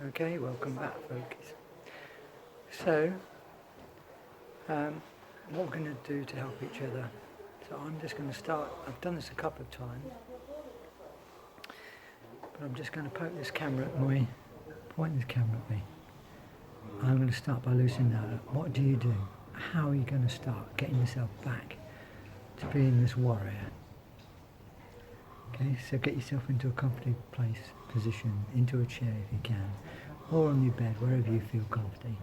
Okay, welcome back, folks. So, what we're going to do to help each other. So I'm just going to start. I've done this a couple of times, but I'm just going to point this camera at me. I'm going to start by loosening that up. What do you do? How are you going to start getting yourself back to being this warrior? Okay, so get yourself into a comfortable position, into a chair if you can, or on your bed, wherever you feel comfortable.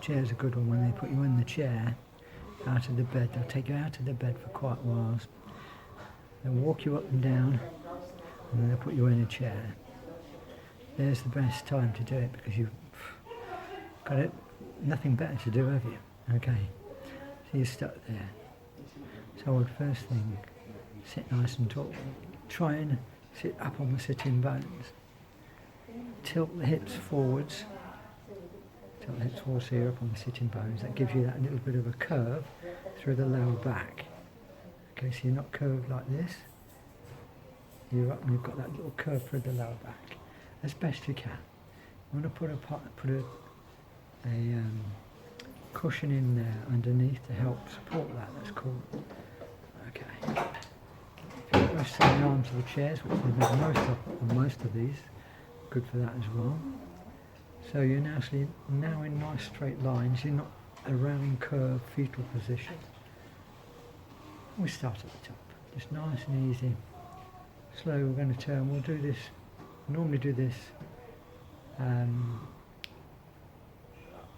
Chair's a good one. When they put you in the chair, out of the bed, they'll take you out of the bed for quite a while. They'll walk you up and down, and then they'll put you in a chair. There's the best time to do it because you've got nothing better to do, have you? Okay, so you're stuck there. So I would first thing, sit nice and tall. Try and sit up on the sitting bones. Tilt the hips forwards. Tilt the hips forward so you're up on the sitting bones. That gives you that little bit of a curve through the lower back. Okay, so you're not curved like this. You're up and you've got that little curve through the lower back. As best you can. You want to put a cushion in there underneath to help support that. That's cool. Okay. Rest the arms of the chairs, which is most of these, good for that as well. So you're now in nice straight lines. You're not a round curved fetal position. We start at the top, just nice and easy. Slow. We're going to turn. We'll do this. Normally do this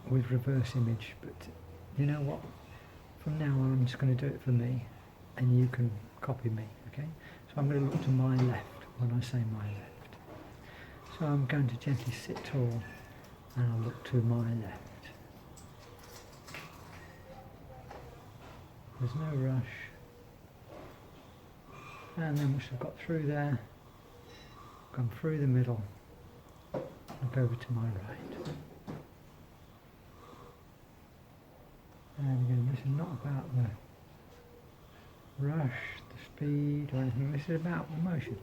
with reverse image, but you know what? From now on, I'm just going to do it for me, and you can copy me. Okay? So I'm going to look to my left when I say my left. So I'm going to gently sit tall, and I'll look to my left. There's no rush. And then once I've got through there, come through the middle, look over to my right. And again, this is not about the rush, the speed or anything, this is about the motion.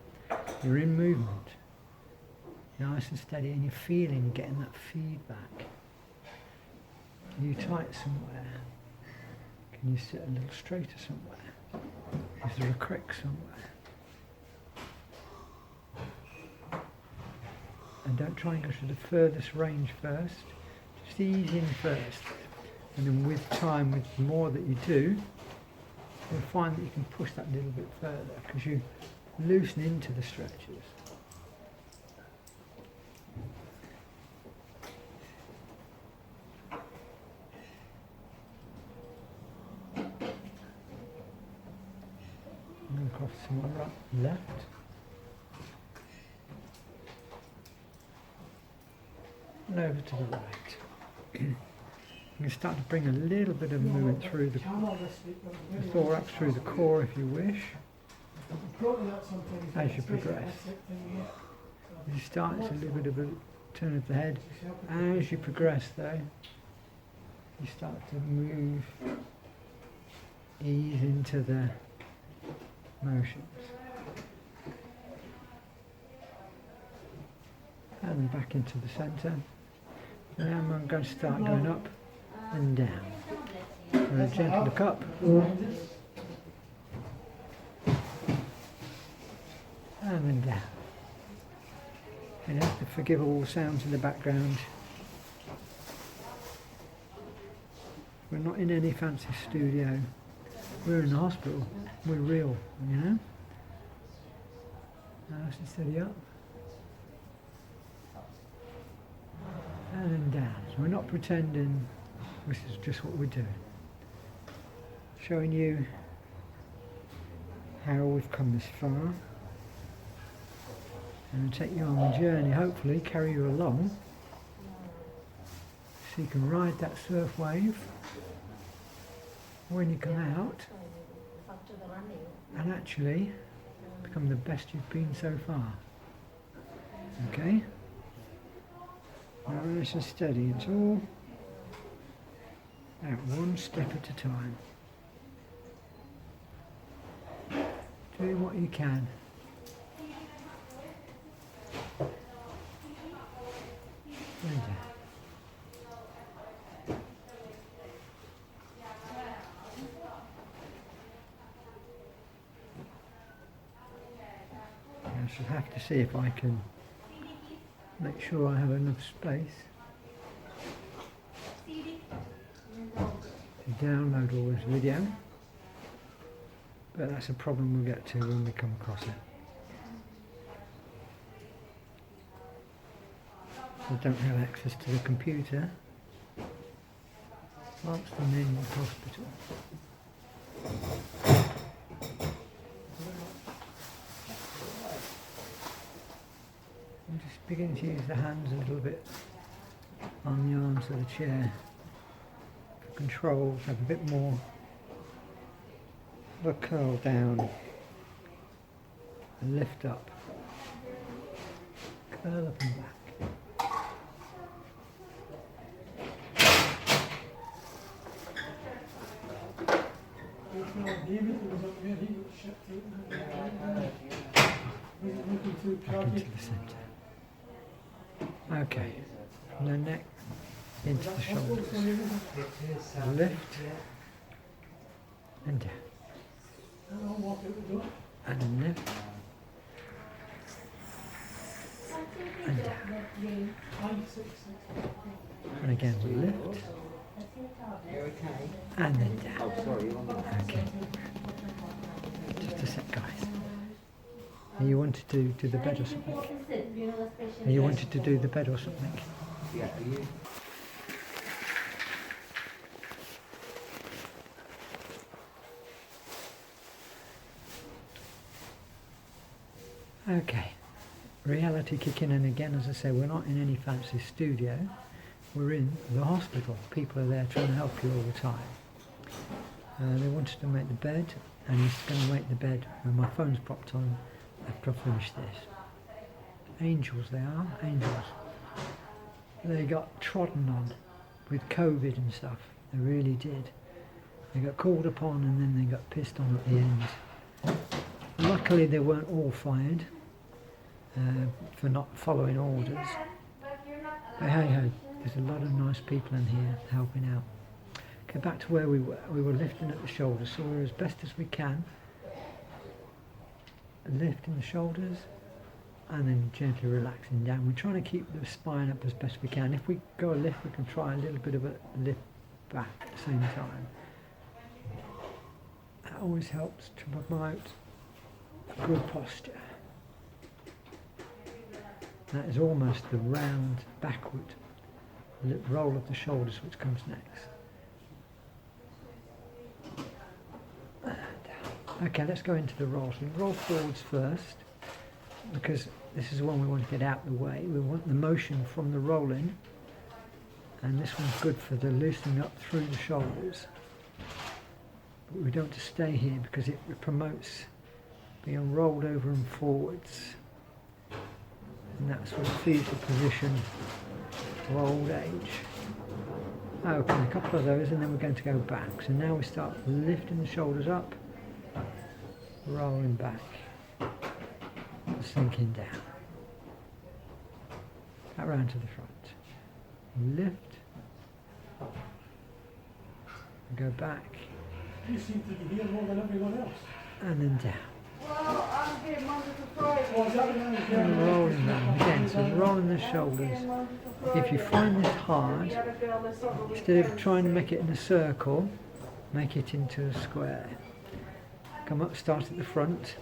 You're in movement, nice and steady, and you're getting that feedback. Are you tight somewhere? Can you sit a little straighter somewhere? Is there a crick somewhere? And don't try and go to the furthest range first. Just ease in first. And then with time, with the more that you do, you'll find that you can push that a little bit further because you loosen into the stretches. And across to my right, left. And over to the right. You can start to bring a little bit of movement through the thorax, through the core if you wish, as you progress. You start, it's a little bit of a turn of the head. As you progress though, you start to move, ease into the motions. And back into the centre. Now I'm going to start going up and down. I'm going to gently look up and then down. And you have to forgive all the sounds in the background. We're not in any fancy studio. We're in the hospital. We're real, you know? Nice and steady up. And then down. So we're not pretending, this is just what we're doing. Showing you how we've come this far. And take you on the journey, hopefully carry you along so you can ride that surf wave when you come out and actually become the best you've been so far. Okay? Now nice and steady, it's all out one step at a time. Do what you can. I'll have to see if I can make sure I have enough space to download all this video, but that's a problem we'll get to when we come across it. I don't have access to the computer whilst I'm in hospital. I'm just beginning to use the hands a little bit on the arms of the chair for control, have a bit more of a curl down and lift up, curl up and back. Back into the centre. Okay, from the neck into the shoulders. Lift and down. And lift and down. And again, lift and then down. Okay. Just a sec, guys. And you wanted to do the bed or something? And you wanted to do the bed or something? Yeah. Okay. Reality kicking in again. As I say, we're not in any fancy studio. We're in the hospital. People are there trying to help you all the time. They wanted to make the bed, and he's going to make the bed when my phone's propped on after I finish this. Angels they are, angels. They got trodden on with COVID and stuff. They really did. They got called upon and then they got pissed on at the end. Luckily they weren't all fired for not following orders. But hey ho, there's a lot of nice people in here helping out. Okay, back to where we were. We were lifting at the shoulders, so we're as best as we can. Lifting the shoulders and then gently relaxing down. We're trying to keep the spine up as best we can. If we go a lift, we can try a little bit of a lift back at the same time. That always helps to promote a good posture. That is almost the round backward roll of the shoulders which comes next. Okay, let's go into the roll. So we roll forwards first, because this is the one we want to get out of the way. We want the motion from the rolling, and this one's good for the loosening up through the shoulders. But we don't want to stay here because it promotes being rolled over and forwards, and that's what feeds the position for old age. Okay, a couple of those, and then we're going to go back. So now we start lifting the shoulders up, rolling back, sinking down, back round to the front, lift, go back, You seem to be here more than everyone else. and then down. Well, I'm here Monday to Friday. And rolling round again, so rolling the shoulders. If you find this hard, instead of trying to make it in a circle, make it into a square. Come up, start at the front,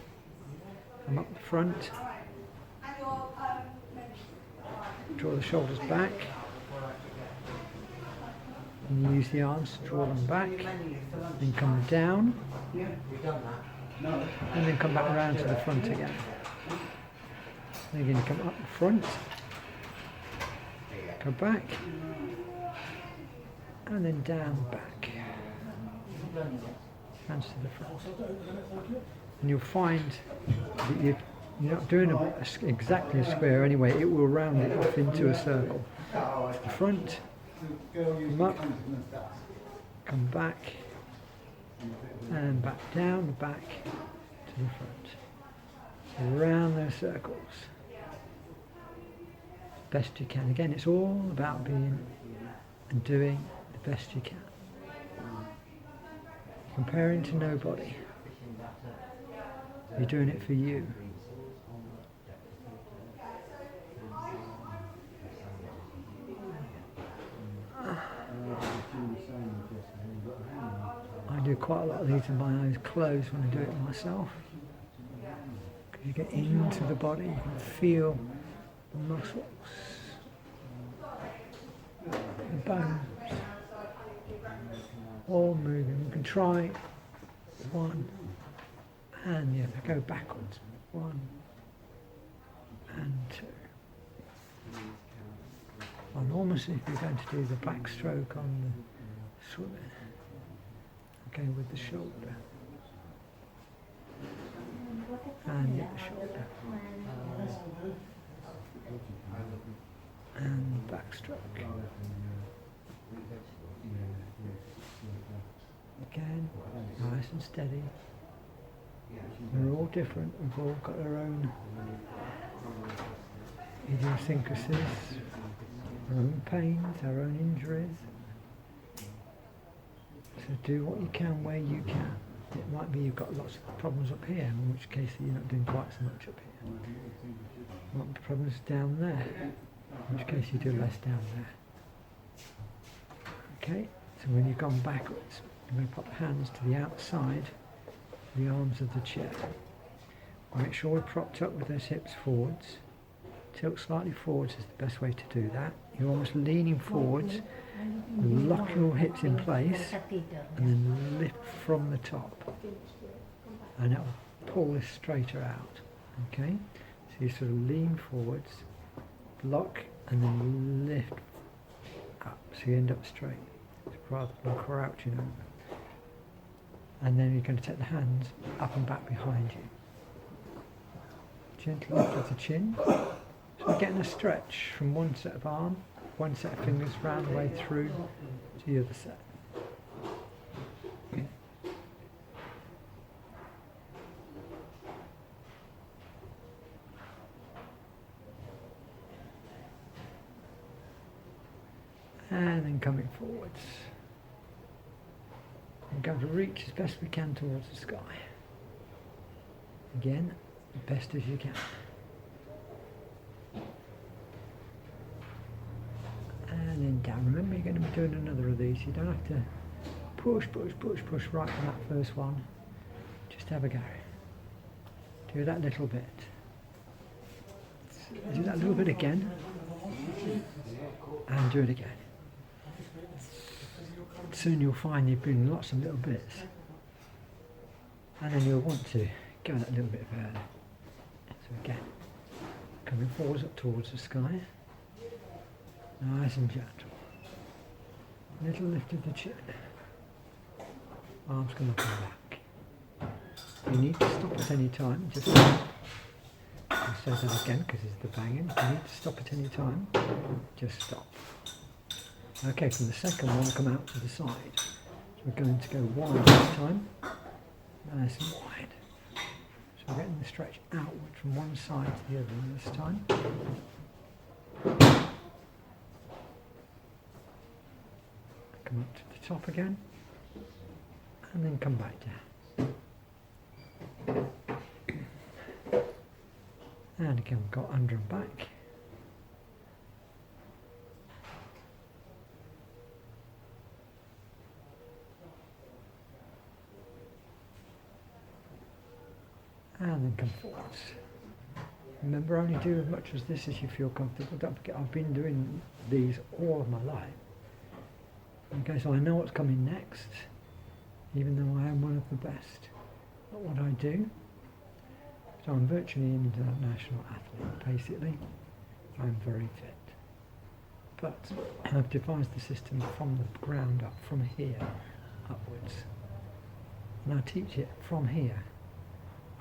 come up the front, draw the shoulders back, and you use the arms to draw them back, then come down, and then come back around to the front again. Then again, come up the front, go back, and then down back. Hands to the front. And you'll find that you're not doing exactly a square anyway, it will round it off into a circle. The front, come up, come back, and back down, back to the front. Around those circles. Best you can. Again, it's all about being and doing the best you can. Comparing to nobody. You're doing it for you. do quite a lot of these with my eyes closed when I do it myself. Because you get into the body, you can feel the muscles, the bones, all moving. You can try one, and you have to go backwards. 1 and 2. And almost if you're going to do the backstroke on the swimmer. Okay, with the shoulder. And with the shoulder. And backstroke. Again, nice and steady. They're all different, we've all got our own idiosyncrasies, our own pains, our own injuries. So do what you can where you can. It might be you've got lots of problems up here, in which case you're not doing quite so much up here. Might be problems down there, in which case you do less down there. Okay, so when you've gone backwards, you're going to put the hands to the outside, the arms of the chair. Make sure we're propped up with those hips forwards. Tilt slightly forwards is the best way to do that. You're almost leaning forwards, lock your hips in place, and then lift from the top. And it'll pull this straighter out. Okay? So you sort of lean forwards, lock, and then lift up. So you end up straight, rather than crouching over. And then you're going to take the hands up and back behind you. Gently lift with the chin. So we're getting a stretch from one set of arm, one set of fingers round the way through to the other set. Okay. And then coming forwards. We're going to reach as best we can towards the sky. Again, as best as you can. And then down. Remember, you're going to be doing another of these. You don't have to push right on that first one. Just have a go. Do that little bit. Do that little bit again. And do it again. Soon you'll find you've been lots of little bits, and then you'll want to go that little bit further. So again, coming forwards up towards the sky, nice and gentle. Little lift of the chin, arms come up and back. You need to stop at any time, just I'll say that again because it's the banging. If you need to stop at any time, just stop. Okay, from the second one, come out to the side. So we're going to go wide this time, nice and wide. So we're getting the stretch outward from one side to the other this time. Come up to the top again, and then come back down. And again, we've got under and back. And then come forwards. Remember, only do as much as this as you feel comfortable. Don't forget, I've been doing these all of my life. Okay, so I know what's coming next, even though I am one of the best at what I do. So I'm virtually an international athlete, basically. I'm very fit. But I've devised the system from the ground up, from here upwards. And I teach it from here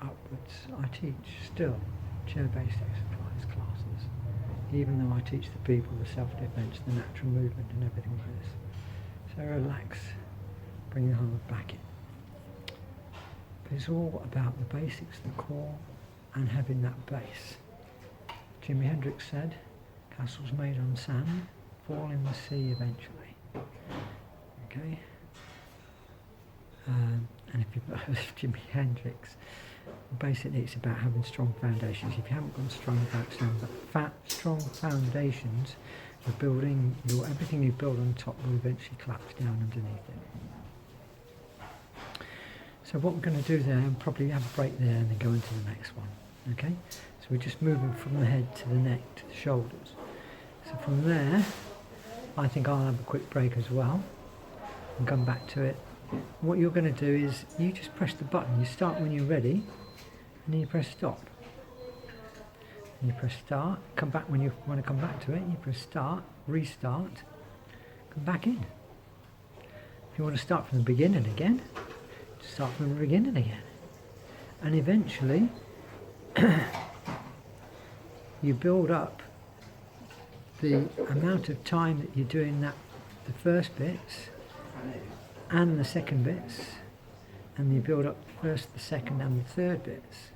upwards. I teach still chair-based exercise classes, even though I teach the people the self-defense, the natural movement and everything like this. So relax, bring your heart back in. But it's all about the basics, the core, and having that base. Jimi Hendrix said, castles made on sand fall in the sea eventually. Okay? And if you've heard of Jimi Hendrix, basically it's about having strong foundations. If you haven't got strong foundations, you're building, everything you build on top will eventually collapse down underneath it. So what we're going to do there, and probably have a break there and then go into the next one. Okay? So we're just moving from the head to the neck to the shoulders. So from there, I think I'll have a quick break as well and come back to it. What you're going to do is you just press the button. You start when you're ready and then you press stop. And you press start, come back when you want to come back to it, you press start, restart, come back in. If you want to start from the beginning again, start from the beginning again. And eventually you build up the amount of time that you're doing that, the first bits and the second bits, and you build up the first, the second and the third bits,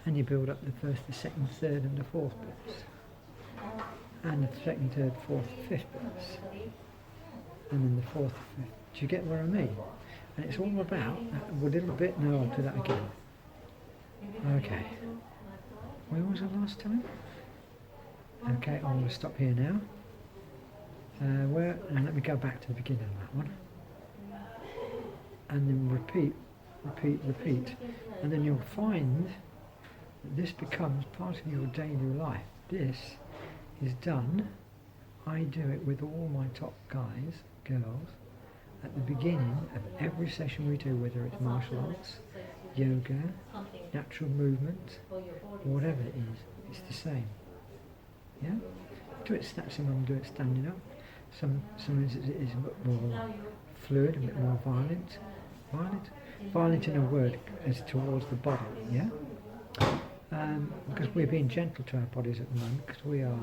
and you build up the first, the second, third and the fourth bits, and the second, third, fourth, fifth bits, and then the fourth, fifth. Do you get what I mean? And it's all about a little bit. No, I'll do that again. Okay. Where was I last time? Okay, I'm going to stop here now. And let me go back to the beginning of that one. And then repeat, repeat, repeat. And then you'll find that this becomes part of your daily life. This is done. I do it with all my top guys, girls, at the beginning of every session we do, whether it's martial arts, yoga, natural movement, whatever it is, it's the same. Yeah? Do it, some of them do it standing up, some is a bit more fluid, a bit more violent. Violent in a word as towards the body, yeah? Because we're being gentle to our bodies at the moment, because we are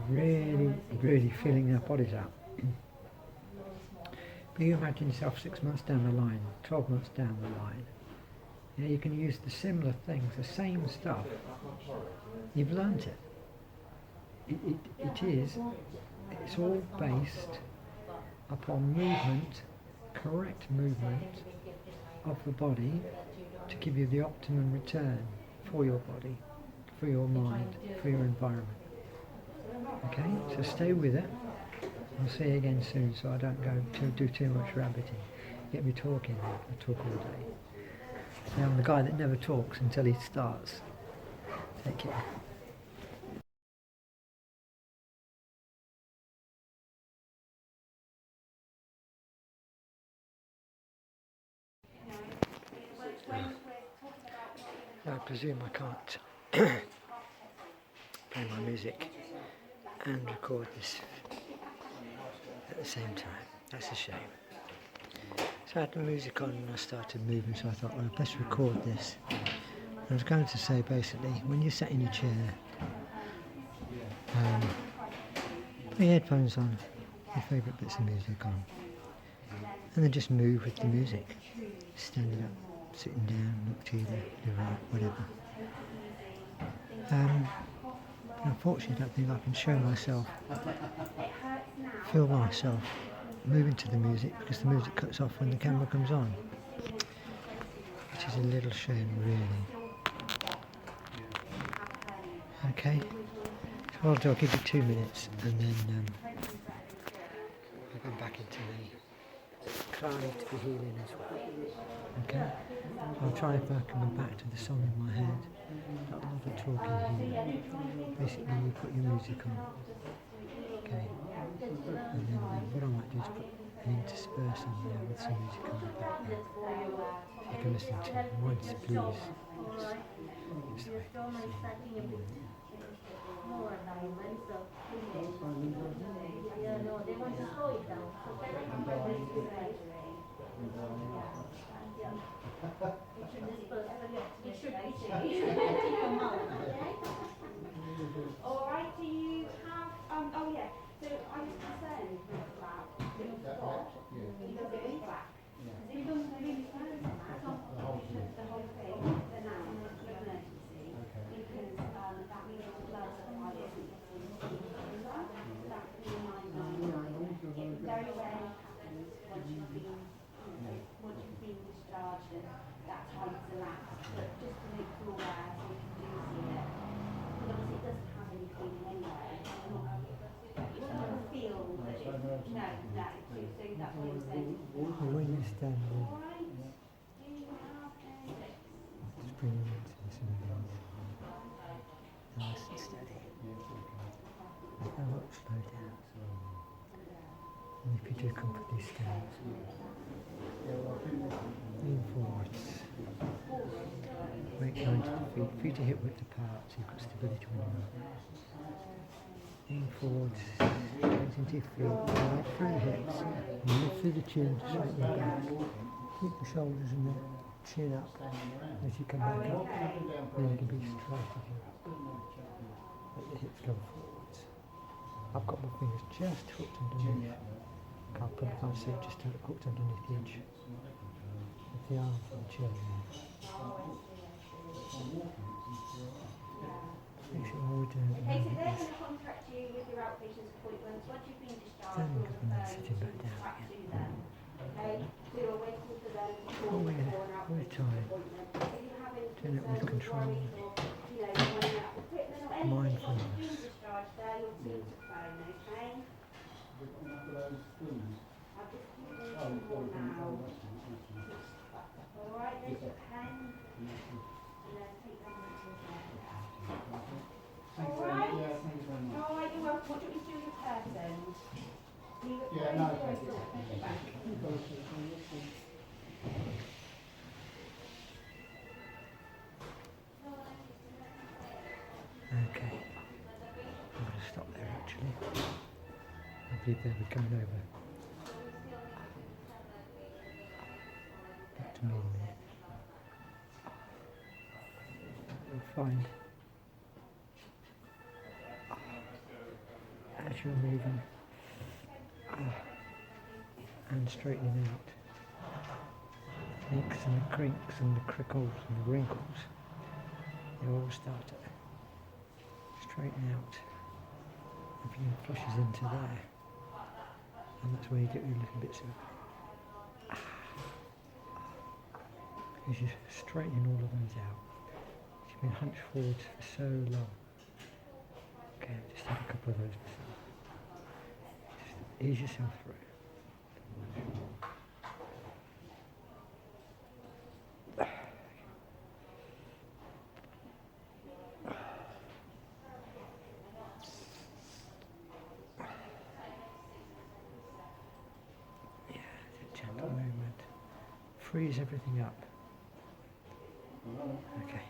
really, really feeling our bodies out. But you imagine yourself 6 months down the line, 12 months down the line. Yeah, you can use the similar things, the same stuff. You've learnt it. It's all based upon movement, correct movement of the body to give you the optimum return for your body, for your mind, for your environment. Okay, so stay with it. I'll see you again soon, so I don't do too much rabbiting. Get me talking, I talk all day. I'm the guy that never talks until he starts. Take care. I presume I can't play my music and record this at the same time. That's a shame. So I had the music on and I started moving, so I thought, well, I'd best record this. I was going to say, basically, when you're sat in your chair, put your headphones on, your favourite bits of music on, and then just move with the music. Standing up, sitting down, look to your left, your right, whatever. But unfortunately, I don't think I can show myself, feel myself moving to the music, because the music cuts off when the camera comes on, which is a little shame, really. Okay, so I'll give you 2 minutes and then I'll go back into the crying to be healing as well. Okay, I'll try if I can go back to the song in my head. Not a lot of talking here. Basically, you put your music on. Okay, and then what I might do is put an intersperse on there with some music on the background. You can listen to it once, please. It's the way to Alright, do you have, oh yeah, so I was concerned about the spot, because it was black. So you don't really focus on that, the whole thing, the now, the emergency, because that means the blood supply isn't getting that can be it very rarely happens once you've been discharged and that time has elapsed, but just to make you aware so you can do see it. But obviously it doesn't have any feeling anyway. It doesn't feel that it, no, so that's what I'm saying. Standing. Alright? Do you have any? Just bring it into the surroundings. Nice and steady. Slow down. And if you do comfortably stand, lean forwards. Weight going to the feet. Feet are hip width apart, so you've got stability when you're up. Lean forwards, straight into your feet, right through the hips, and lift through the chin to straighten the back. Keep the shoulders and the chin up as you come back up. Then you can be straight as you're up. Let the hips go forwards. I've got my fingers just hooked underneath. Can't see it, just hooked underneath the edge of the arm from the chair there. Make sure all we're doing at the Okay, so moment they're is going to contact you with your outpatient appointments. Once you've been discharged, standing we'll up and then sitting back down back again. to them. Okay? So you're waiting for them to call Oh, you yeah, for an all the outpatient time. appointment. If you have any Doing it with concerns, control. worries, or you know, you want out equipment or anything, once you've Mindfulness. been discharged, there your team to phone. Okay? I'll just give you some more now. All right, there's your pen. And then take them back to your bed. All right. All right, you're welcome. What do you want me to do with your curtains? Leave it closed or take it back? Okay. I'm going to stop there actually. I believe they were coming over. Back to me in a minute. We'll find as you're moving and straightening out the nicks and the crinks and the crickles and the wrinkles, they all start to straighten out. Everything flushes into there, and that's where you get your little bits of because you're straightening all of those out. You've been hunched forwards for so long. Okay, just have a couple of those myself. Just ease yourself through. Yeah, gentle movement. Freeze everything up. Okay.